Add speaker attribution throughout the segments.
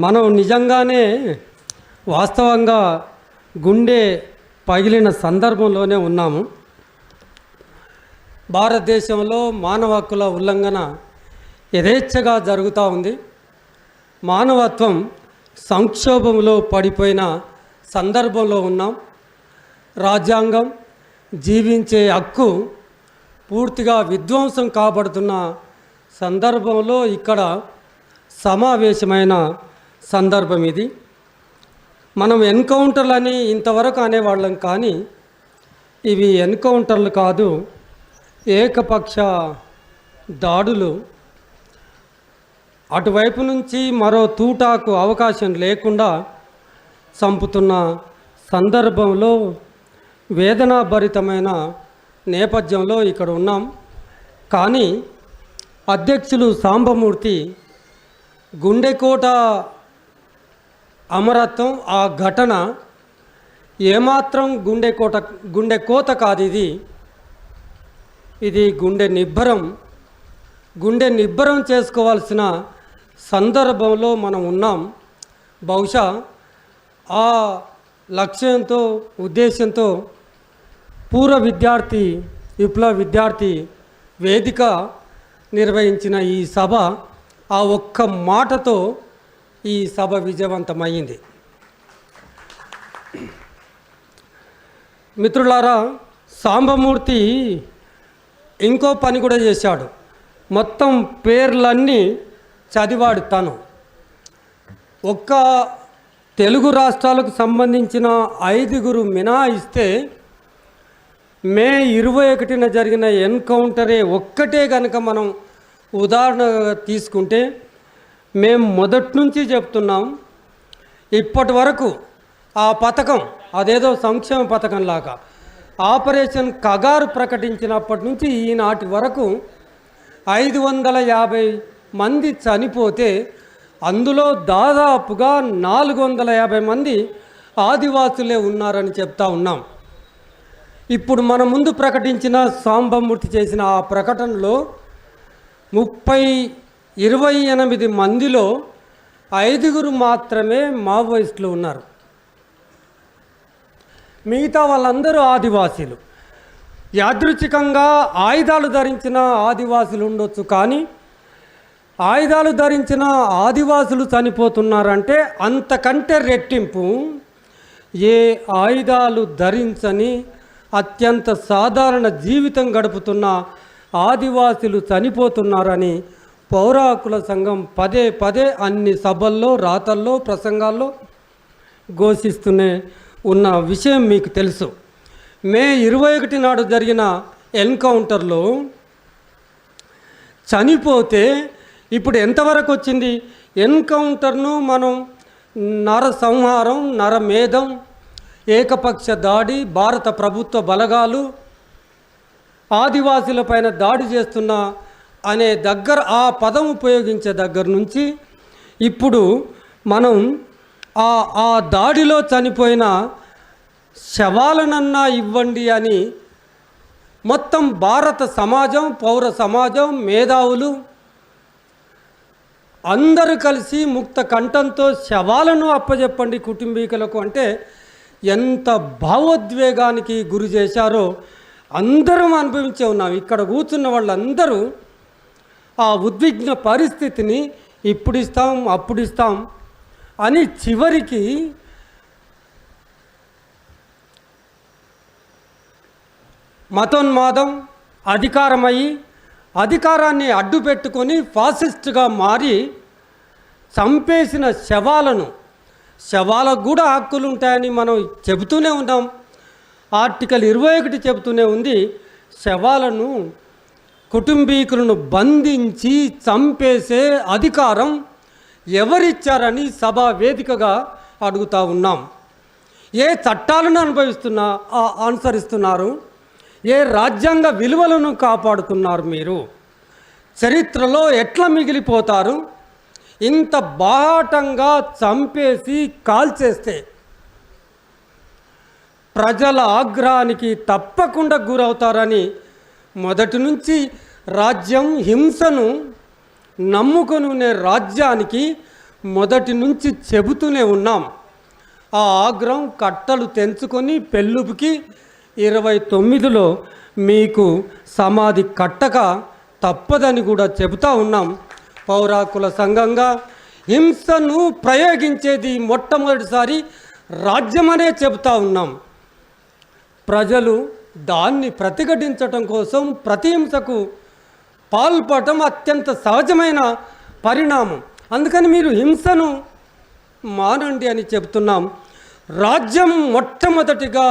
Speaker 1: మనం నిజంగానే వాస్తవంగా గుండె పగిలిన సందర్భంలోనే ఉన్నాము. భారతదేశంలో మానవ హక్కుల ఉల్లంఘన యథేచ్ఛగా జరుగుతూ ఉంది. మానవత్వం సంక్షోభంలో పడిపోయిన సందర్భంలో ఉన్నాం. రాజ్యాంగం, జీవించే హక్కు పూర్తిగా విధ్వంసం కాబడుతున్న సందర్భంలో ఇక్కడ సమావేశమైన సందర్భం ఇది. మనం ఎన్కౌంటర్లని ఇంతవరకు అనేవాళ్ళం, కానీ ఇవి ఎన్కౌంటర్లు కాదు, ఏకపక్ష దాడులు. అటువైపు నుంచి మరో తూటాకు అవకాశం లేకుండా చంపుతున్న సందర్భంలో వేదనాభరితమైన నేపథ్యంలో ఇక్కడ ఉన్నాం. కానీ అధ్యక్షులు సాంబమూర్తి గుండెకోట అమరత్వం, ఆ ఘటన ఏమాత్రం గుండెకోత కాదు. ఇది గుండె నిబ్బరం చేసుకోవాల్సిన సందర్భంలో మనం ఉన్నాం. బహుశా ఆ లక్ష్యంతో, ఉద్దేశంతో విప్లవ విద్యార్థి వేదిక నిర్వహించిన ఈ సభ, ఆ ఒక్క మాటతో ఈ సభ విజయవంతమైంది. మిత్రులారా, సాంబమూర్తి ఇంకో పని కూడా చేశాడు. మొత్తం పేర్లన్నీ చదివాడు తను. ఒక్క తెలుగు రాష్ట్రాలకు సంబంధించిన 5గురు మినహాయిస్తే మే 21న జరిగిన ఎన్కౌంటరే ఒక్కటే కనుక మనం ఉదాహరణగా తీసుకుంటే, మేము మొదటి నుంచి చెప్తున్నాం, ఇప్పటి వరకు ఆ పథకం అదేదో సంక్షేమ పథకంలాగా ఆపరేషన్ కగారు ప్రకటించినప్పటి నుంచి ఈనాటి వరకు 550 మంది చనిపోతే అందులో దాదాపుగా 450 మంది ఆదివాసులే ఉన్నారని చెప్తా ఉన్నాం. ఇప్పుడు మన ముందు ప్రకటించిన సాంబమూర్తి చేసిన ఆ ప్రకటనలో 28 మందిలో 5గురు మాత్రమే మావోయిస్టులు ఉన్నారు. మిగతా వాళ్ళందరూ ఆదివాసీలు. యాదృచ్ఛికంగా ఆయుధాలు ధరించిన ఆదివాసులు ఉండొచ్చు, కానీ ఆయుధాలు ధరించిన ఆదివాసులు చనిపోతున్నారంటే అంతకంటే రెట్టింపు ఏ ఆయుధాలు ధరించని అత్యంత సాధారణ జీవితం గడుపుతున్న ఆదివాసులు చనిపోతున్నారని పౌర హక్కుల సంఘం పదే అన్ని సభల్లో, రాతల్లో, ప్రసంగాల్లో ఘోషిస్తూనే ఉన్న విషయం మీకు తెలుసు. మే 21 నాడు జరిగిన ఎన్కౌంటర్లో చనిపోతే ఇప్పుడు ఎంతవరకు వచ్చింది? ఎన్కౌంటర్ను మనం నరసంహారం, నరమేధం, ఏకపక్ష దాడి, భారత ప్రభుత్వ బలగాలు ఆదివాసులపైన దాడి చేస్తున్న అనే ఆ పదం ఉపయోగించే దగ్గర నుంచి ఇప్పుడు మనం ఆ దాడిలో చనిపోయిన శవాలనన్నా ఇవ్వండి అని మొత్తం భారత సమాజం, పౌర సమాజం, మేధావులు అందరూ కలిసి ముక్త కంఠంతో శవాలను అప్పజెప్పండి కుటుంబీకులకు అంటే ఎంత భావోద్వేగానికి గురి చేశారో అందరం అనుభవించే ఉన్నాం. ఇక్కడ కూర్చున్న వాళ్ళందరూ ఆ ఉద్విగ్న పరిస్థితిని ఇప్పుడు ఇస్తాం, అప్పుడు ఇస్తాం అని చివరికి మతోన్మాదం అధికారమయ్యి అధికారాన్ని అడ్డు పెట్టుకొని ఫాసిస్ట్గా మారి చంపేసిన శవాలకు కూడా హక్కులు ఉంటాయని మనం చెబుతూనే ఉన్నాం. ఆర్టికల్ 21 చెబుతూనే ఉంది, శవాలను, కుటుంబీకులను బంధించి చంపేసే అధికారం ఎవరిచ్చారని సభా వేదికగా అడుగుతూ ఉన్నాం. ఏ చట్టాలను అనుసరిస్తున్నారు? ఏ రాజ్యాంగ విలువలను కాపాడుతున్నారు? మీరు చరిత్రలో ఎట్లా మిగిలిపోతారు? ఇంత బాహాటంగా చంపేసి కాల్చేస్తే ప్రజల ఆగ్రహానికి తప్పకుండా గురవుతారని మొదటి నుంచి రాజ్యం హింసను నమ్ముకొని రాజ్యానికి మొదటి నుంచి చెబుతూనే ఉన్నాం. ఆ ఆగ్రహం కట్టలు తెంచుకొని పెళ్ళుపుకి 29లో మీకు సమాధి కట్టక తప్పదని కూడా చెబుతూ ఉన్నాం. పౌరాకుల సంఘంగా హింసను ప్రయోగించేది మొట్టమొదటిసారి రాజ్యమనే చెబుతూ ఉన్నాం. ప్రజలు దాన్ని ప్రతిఘటించటం కోసం ప్రతిహింసకు పాల్పడటం అత్యంత సహజమైన పరిణామం. అందుకని మీరు హింసను మానండి అని చెబుతున్నాం. రాజ్యం మొట్టమొదటిగా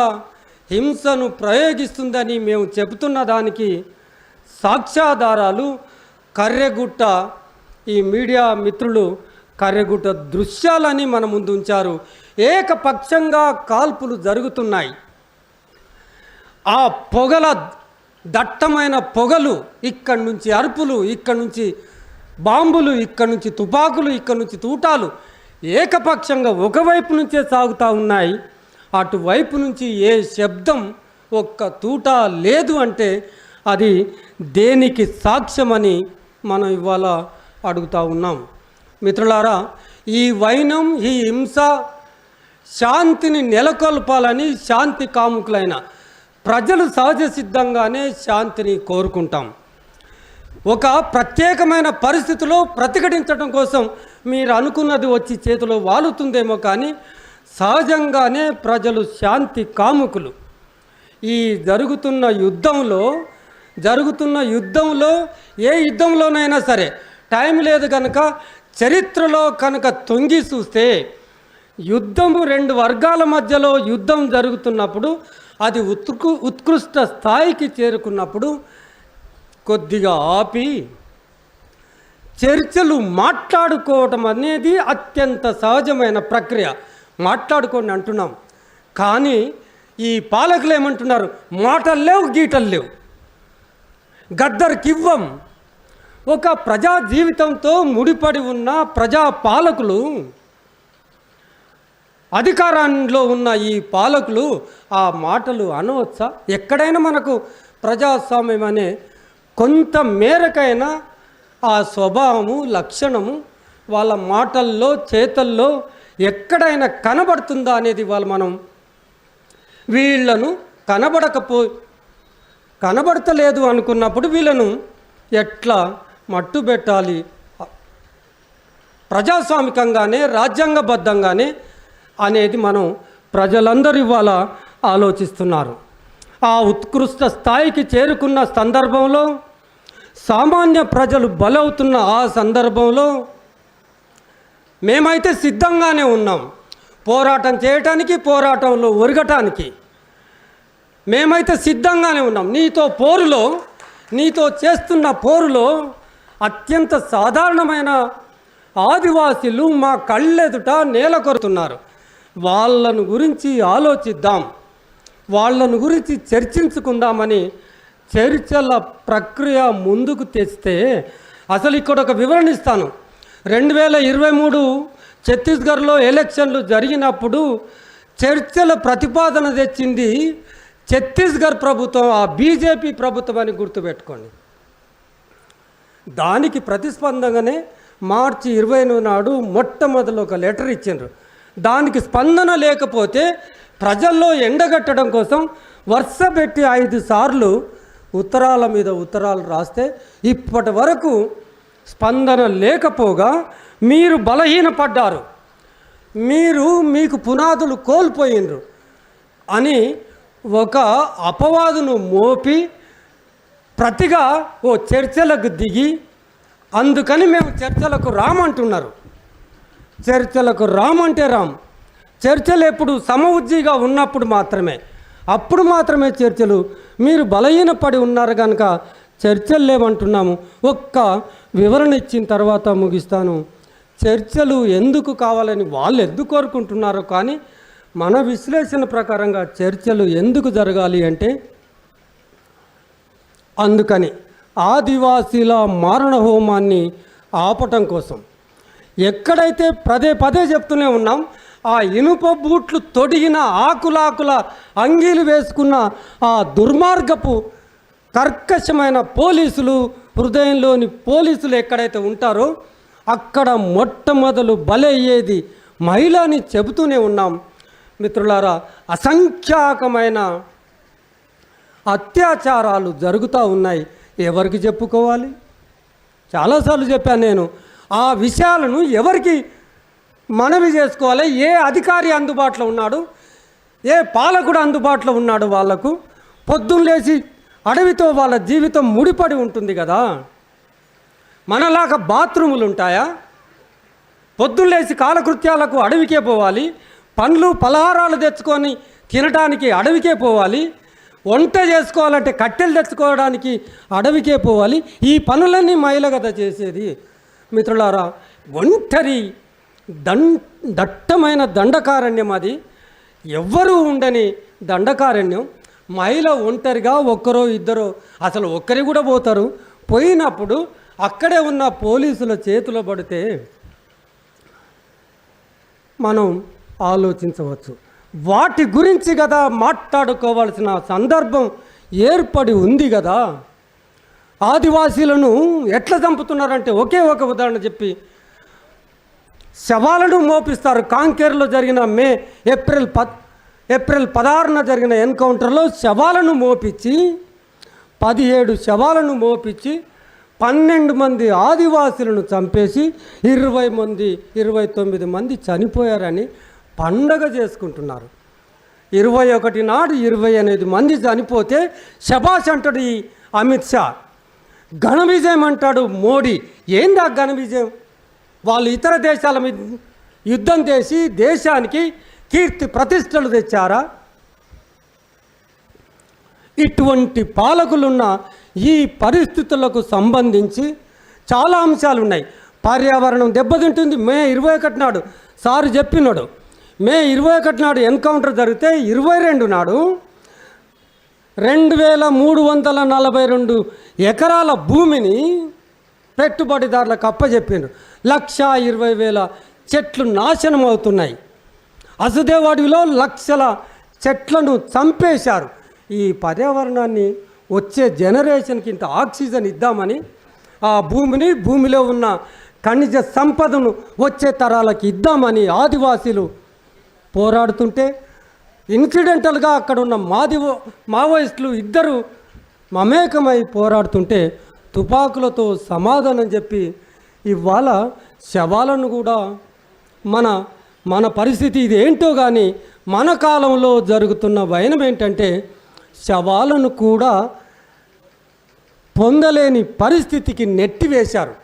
Speaker 1: హింసను ప్రయోగిస్తుందని మేము చెబుతున్న దానికి సాక్ష్యాధారాలు కర్రెగుట్ట ఈ మీడియా మిత్రులు కర్రెగుట్ట దృశ్యాలని మన ముందు ఉంచారు. ఏకపక్షంగా కాల్పులు జరుగుతున్నాయి. ఆ పొగల దట్టమైన పొగలు, ఇక్కడి నుంచి అరుపులు, ఇక్కడి నుంచి బాంబులు, ఇక్కడి నుంచి తుపాకులు, ఇక్కడి నుంచి తూటాలు ఏకపక్షంగా ఒకవైపు నుంచే సాగుతూ ఉన్నాయి. అటువైపు నుంచి ఏ శబ్దం ఒక్క తూట లేదు అంటే అది దేనికి సాక్ష్యమని మనం ఇవాళ అడుగుతూ ఉన్నాం. మిత్రులారా, ఈ వైనం, ఈ హింస శాంతిని నెలకొల్పాలని శాంతి కాముకులైన ప్రజలు సహజ సిద్ధంగానే శాంతిని కోరుకుంటాం. ఒక ప్రత్యేకమైన పరిస్థితిలో ప్రతిఘటించడం కోసం మీరు అనుకున్నది వచ్చి చేతిలో వాలుతుందేమో, కానీ సహజంగానే ప్రజలు శాంతి కాముకులు. ఈ జరుగుతున్న యుద్ధంలో ఏ యుద్ధంలోనైనా సరే టైం లేదు కనుక చరిత్రలో కనుక తొంగి చూస్తే యుద్ధము 2 వర్గాల మధ్యలో యుద్ధం జరుగుతున్నప్పుడు అది ఉత్కృష్ట స్థాయికి చేరుకున్నప్పుడు కొద్దిగా ఆపి చర్చలు మాట్లాడుకోవటం అనేది అత్యంత సహజమైన ప్రక్రియ. మాట్లాడుకోండి అంటున్నాం. కానీ ఈ పాలకులు ఏమంటున్నారు? మాటలు లేవు, గీటలు లేవు, గద్దర్కివ్వం. ఒక ప్రజా జీవితంతో ముడిపడి ఉన్న ప్రజా పాలకులు, అధికారంలో ఉన్న ఈ పాలకులు ఆ మాటలు అనవచ్చా? ఎక్కడైనా మనకు ప్రజాస్వామ్యం అనే కొంత మేరకైనా ఆ స్వభావము, లక్షణము వాళ్ళ మాటల్లో, చేతల్లో ఎక్కడైనా కనబడుతుందా అనేది వాళ్ళు మనం వీళ్ళను కనబడతలేదు అనుకున్నప్పుడు వీళ్ళను ఎట్లా మట్టుబెట్టాలి? ప్రజాస్వామికంగానే, రాజ్యాంగబద్ధంగానే అనేది మనం ప్రజలందరూ ఇవాళ ఆలోచిస్తున్నారు. ఆ ఉత్కృష్ట స్థాయికి చేరుకున్న సందర్భంలో, సామాన్య ప్రజలు బలవుతున్న ఆ సందర్భంలో మేమైతే సిద్ధంగానే ఉన్నాం. పోరాటం చేయటానికి, పోరాటంలో ఒరగటానికి మేమైతే సిద్ధంగానే ఉన్నాం. నీతో చేస్తున్న పోరులో అత్యంత సాధారణమైన ఆదివాసీలు మా కళ్ళెదుట నేల కొరుతున్నారు. వాళ్ళను గురించి ఆలోచిద్దాం, వాళ్ళను గురించి చర్చించుకుందామని చర్చల ప్రక్రియ ముందుకు తెస్తే, అసలు ఇక్కడ ఒక వివరణ ఇస్తాను. 2023 ఛత్తీస్గఢ్లో ఎలక్షన్లు జరిగినప్పుడు చర్చల ప్రతిపాదన తెచ్చింది ఛత్తీస్గఢ్ ప్రభుత్వం, ఆ బీజేపీ ప్రభుత్వం అని గుర్తుపెట్టుకోండి. దానికి ప్రతిస్పందనగానే మార్చి 20 నాడు మొట్టమొదలు ఒక లెటర్ ఇచ్చిండ్రు. దానికి స్పందన లేకపోతే ప్రజల్లో ఎండగట్టడం కోసం వరుస పెట్టి 5 సార్లు ఉత్తరాల మీద ఉత్తరాలు రాస్తే ఇప్పటి వరకు స్పందన లేకపోగా మీరు బలహీనపడ్డారు, మీకు పునాదులు కోల్పోయినరు అని ఒక అపవాదును మోపి ప్రతిగా ఓ చర్చలకు దిగి, అందుకని మేము చర్చలకు రామంటున్నారు. చర్చలకు రామంటే చర్చలు ఎప్పుడు సమఉజ్జీగా ఉన్నప్పుడు మాత్రమే, అప్పుడు మాత్రమే చర్చలు. మీరు బలహీనపడి ఉన్నారు కనుక చర్చలు లేవంటున్నాము. ఒక్క వివరణ ఇచ్చిన తర్వాత ముగిస్తాను. చర్చలు ఎందుకు కావాలని వాళ్ళు ఎందుకు కోరుకుంటున్నారో, కానీ మన విశ్లేషణ ప్రకారంగా చర్చలు ఎందుకు జరగాలి అంటే, అందుకని ఆదివాసీల మారణ హోమాన్ని ఆపటం కోసం. ఎక్కడైతే పదే చెప్తూనే ఉన్నాం, ఆ ఇనుప బూట్లు తొడిగిన ఆకులాకుల అంగీలు వేసుకున్న ఆ దుర్మార్గపు కర్కశమైన పోలీసులు, హృదయంలోని పోలీసులు ఎక్కడైతే ఉంటారో అక్కడ మొట్టమొదలు బలయ్యేది మహిళ అని చెబుతూనే ఉన్నాం. మిత్రులారా, అసంఖ్యాకమైన అత్యాచారాలు జరుగుతూ ఉన్నాయి. ఎవరికి చెప్పుకోవాలి? చాలాసార్లు చెప్పాను నేను. ఆ విషయాలను ఎవరికి మనవి చేసుకోవాలి? ఏ అధికారి అందుబాటులో ఉన్నాడు? ఏ పాలకుడు అందుబాటులో ఉన్నాడు? వాళ్లకు పొద్దున్న లేచి అడవితో వాళ్ళ జీవితం ముడిపడి ఉంటుంది కదా. మనలాగా బాత్రూములు ఉంటాయా? పొద్దున్న లేచి కాలకృత్యాలకు అడవికే పోవాలి. పండ్లు పలహారాలు తెచ్చుకొని తినడానికి అడవికే పోవాలి. వంట చేసుకోవాలంటే కట్టెలు తెచ్చుకోవడానికి అడవికే పోవాలి. ఈ పనులన్నీ మహిళ కదా చేసేది. మిత్రులారా, ఒంటరి దట్టమైన దండకారణ్యం అది. ఎవ్వరూ ఉండని దండకారణ్యం. మహిళ ఒంటరిగా ఒక్కరో ఇద్దరో, అసలు ఒక్కరి కూడా పోతారు. పోయినప్పుడు అక్కడే ఉన్న పోలీసుల చేతిలో పడితే మనం ఆలోచించవచ్చు. వాటి గురించి కదా మాట్లాడుకోవాల్సిన సందర్భం ఏర్పడి ఉంది కదా. ఆదివాసీలను ఎట్లా చంపుతున్నారంటే ఒకే ఒక ఉదాహరణ చెప్పి, శవాలను మోపిస్తారు. కాంకేరులో జరిగిన ఏప్రిల్ 16న జరిగిన ఎన్కౌంటర్లో శవాలను మోపించి 17 శవాలను మోపించి 12 మంది ఆదివాసులను చంపేసి 29 మంది చనిపోయారని పండగ చేసుకుంటున్నారు. 21 నాడు 28 మంది చనిపోతే శబాష్ అంటాడు ఈ అమిత్ షా. ఘన విజయం అంటాడు మోడీ. ఏంది ఆ ఘన విజయం? వాళ్ళు ఇతర దేశాల మీద యుద్ధం చేసి దేశానికి కీర్తి ప్రతిష్టలు తెచ్చారా? ఇటువంటి పాలకులున్న ఈ పరిస్థితులకు సంబంధించి చాలా అంశాలు ఉన్నాయి. పర్యావరణం దెబ్బతింటుంది. మే 21 నాడు సారు చెప్పినాడు. మే 21 నాడు ఎన్కౌంటర్ జరిగితే 22 నాడు 2342 ఎకరాల భూమిని పెట్టుబడిదారులకు అప్పచెప్పిండ్రు. 1,20,000 చెట్లు నాశనం అవుతున్నాయి. అసుదేవ్ అడవిలో లక్షల చెట్లను చంపేశారు. ఈ పర్యావరణాన్ని వచ్చే జనరేషన్కి ఇంత ఆక్సిజన్ ఇద్దామని, ఆ భూమిలో ఉన్న ఖనిజ సంపదను వచ్చే తరాలకి ఇద్దామని ఆదివాసీలు పోరాడుతుంటే, ఇన్సిడెంటల్గా అక్కడ ఉన్న మావోయిస్టులు ఇద్దరు మమేకమై పోరాడుతుంటే తుపాకులతో సమాధానం చెప్పి ఇవాళ శవాలను కూడా మన పరిస్థితి ఇది ఏంటో కానీ మన కాలంలో జరుగుతున్న వైనం ఏంటంటే శవాలను కూడా పొందలేని పరిస్థితికి నెట్టివేశారు.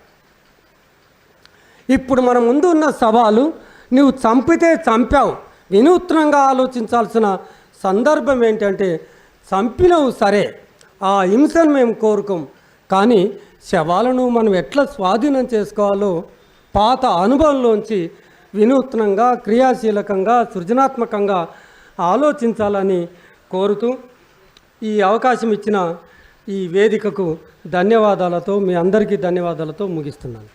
Speaker 1: ఇప్పుడు మన ముందు ఉన్న సవాలు, నువ్వు చంపితే చంపావు. వినూత్నంగా ఆలోచించాల్సిన సందర్భం ఏంటంటే, చంపినవు సరే, ఆ హింసను మేము కోరుకోం, కానీ శవాలను మనం ఎట్లా స్వాధీనం చేసుకోవాలో పాత అనుభవంలోంచి వినూత్నంగా, క్రియాశీలకంగా, సృజనాత్మకంగా ఆలోచించాలని కోరుతూ ఈ అవకాశం ఇచ్చిన ఈ వేదికకు ధన్యవాదాలతో, మీ అందరికీ ధన్యవాదాలతో ముగిస్తున్నాను.